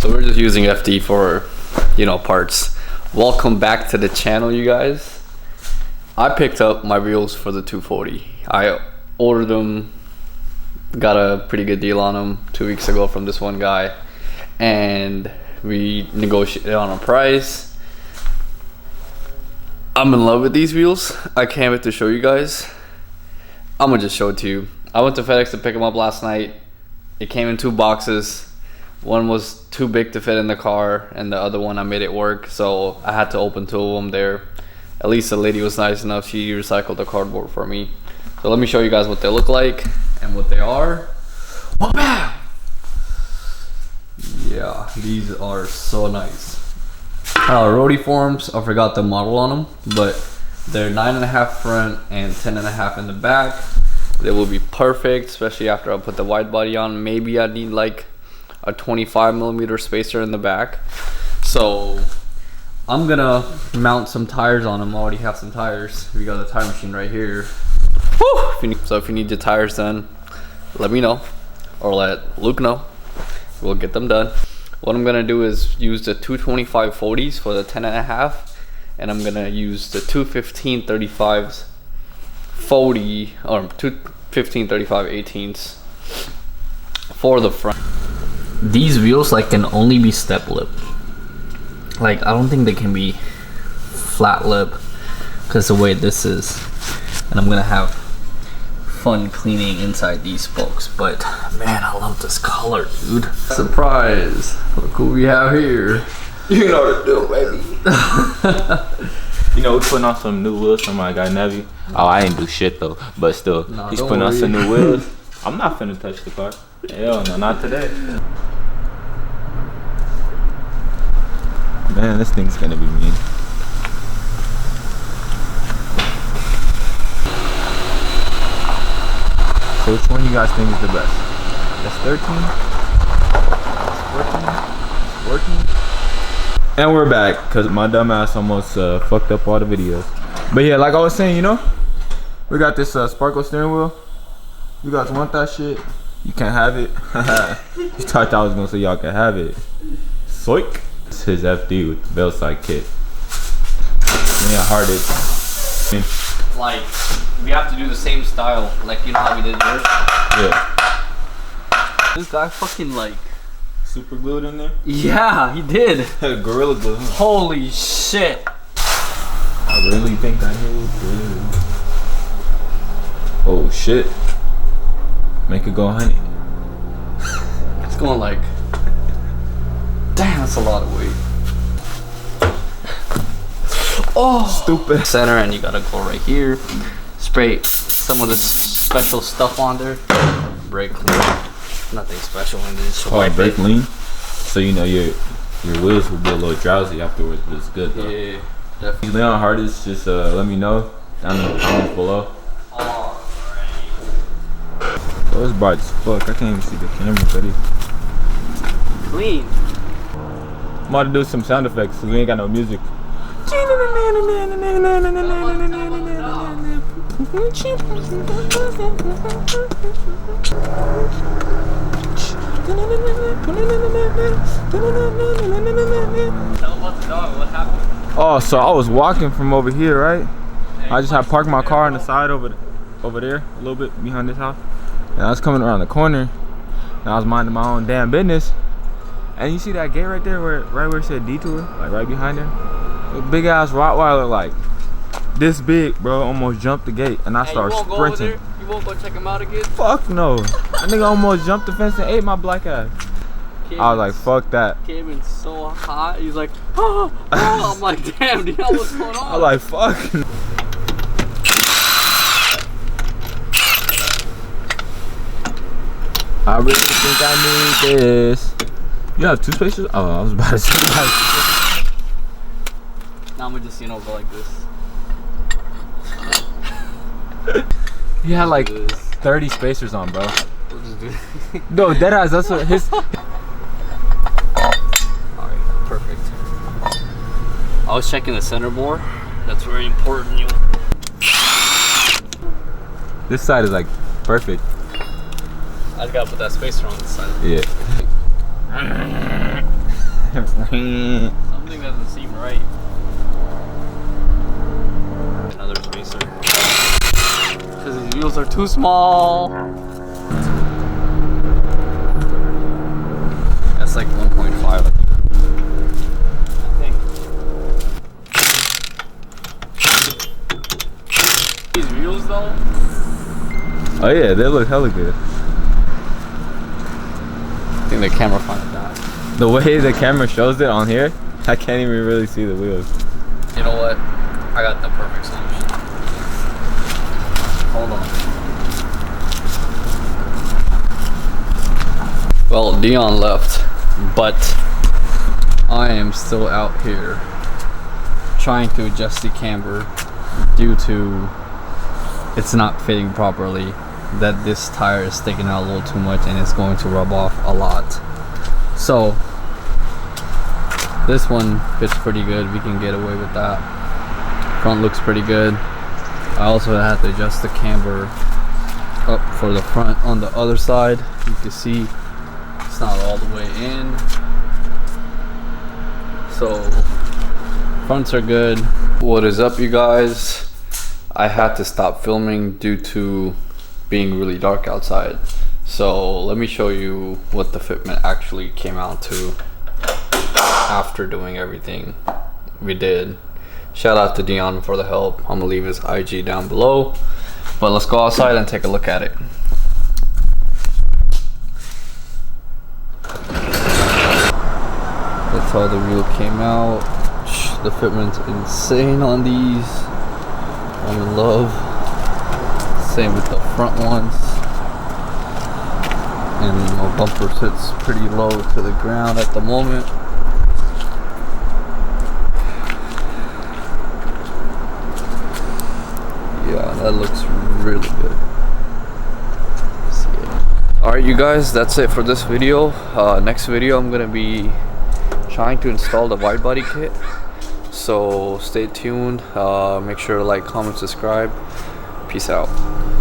So we're just using FD for, you know, parts. Welcome back to the channel, you guys. I picked up my wheels for the 240. I ordered them, got a pretty good deal on them 2 weeks ago from this one guy, and we negotiated on a price. I'm in love with these wheels. I can't wait to show you guys. I'm gonna just show it to you. I went to FedEx to pick them up last night. It came in 2 boxes. One was too big to fit in the car, and the other one I made it work, so I had to open 2 of them there. At least the lady was nice enough, she recycled the cardboard for me. So let me show you guys what they look like and what they are. Yeah, these are so nice. Roadie forms, I forgot the model on them, but they're 9.5 front and 10.5 in the back. They will be perfect, especially after I put the wide body on. Maybe I need like a 25mm spacer in the back. So I'm gonna mount some tires on them. I already have some tires. We got the tire machine right here. Woo! So if you need your tires done, let me know, or let Luke know. We'll get them done. What I'm gonna do is use the 225 40s for the 10.5, and I'm gonna use the 215 35s 40 or 215 35 18s for the front. These wheels like can only be step lip. Like I don't think they can be flat lip because the way this is, and I'm gonna have fun cleaning inside these spokes. But man, I love this color, dude. Surprise! Look who we have here. You know what to do, baby. You know, we're putting on some new wheels from my guy Nevi. Oh, I ain't do shit though, but still, nah, he's putting on some new wheels. I'm not finna touch the car. Hell no, not today. Man, this thing's gonna be mean. So which one you guys think is the best? That's 13? That's 14? 14? And we're back, because my dumb ass almost fucked up all the videos. But yeah, like I was saying, you know, we got this sparkle steering wheel. You guys want that shit? You can't have it. You thought I was gonna say y'all can have it. Soik. It's his FD with the Bellside kit. Yeah, hearted. Like, we have to do the same style, like you know how we did yours? Yeah. This guy fucking like super glued in there? Yeah, he did. Gorilla glue. Huh? Holy shit. I really think I hit it. Oh shit. Make it go, honey. It's going like, damn, that's a lot of weight. Oh, stupid. Center, and you gotta go right here. Spray some of this special stuff on there. Brake clean. Nothing special in this. Oh, brake lean. So you know your wheels will be a little drowsy afterwards, but it's good though. Yeah, definitely. Leon Hardest, just let me know down in the comments below. Oh, it's bright as fuck. I can't even see the camera, buddy. Clean. I'm about to do some sound effects because we ain't got no music. Oh, so I was walking from over here, right? I just had parked my car on the side over there, a little bit behind this house. And I was coming around the corner, and I was minding my own damn business. And you see that gate right there, right where it said detour, like right behind there? A big ass Rottweiler, like this big, bro, almost jumped the gate, and I started sprinting. You won't go check him out again? Fuck no. That nigga almost jumped the fence and ate my black ass. I was like, fuck that. Came in so hot. He's like, oh, oh. I'm like, damn, do you know what's going on? I was like, fuck. I really think I need this. You have 2 spacers? Oh, I was about to say. Now I'm gonna just, you know, go like this. You had like 30 spacers on, bro. We'll just do it. No, deadass, that's what his. Alright, perfect. I was checking the center more. That's very important. This side is like perfect. I just gotta put that spacer on this side. Yeah. Something doesn't seem right. Another spacer. Because these wheels are too small. That's like 1.5, I think. These wheels though? Oh yeah, they look hella good. I think the camera finds that. The way the camera shows it on here, I can't even really see the wheels. You know what? I got the perfect solution. Hold on. Well, Dion left, but I am still out here trying to adjust the camber due to it's not fitting properly. That this tire is sticking out a little too much and it's going to rub off a lot. So this one fits pretty good. We can get away with that. Front looks pretty good. I also had to adjust the camber up for the front on the other side. You can see it's not all the way in. So fronts are good. What is up, you guys? I had to stop filming due to being really dark outside. So let me show you what the fitment actually came out to after doing everything we did. Shout out to Dion for the help. I'm gonna leave his IG down below, but let's go outside and take a look at it. That's how the wheel came out. The fitment's insane on these. I'm in love. Same with the front ones. And my bumper sits pretty low to the ground at the moment. Yeah, that looks really good. Alright, you guys, that's it for this video. Next video I'm gonna be trying to install the wide body kit. So stay tuned. Make sure to like, comment, subscribe. Peace out.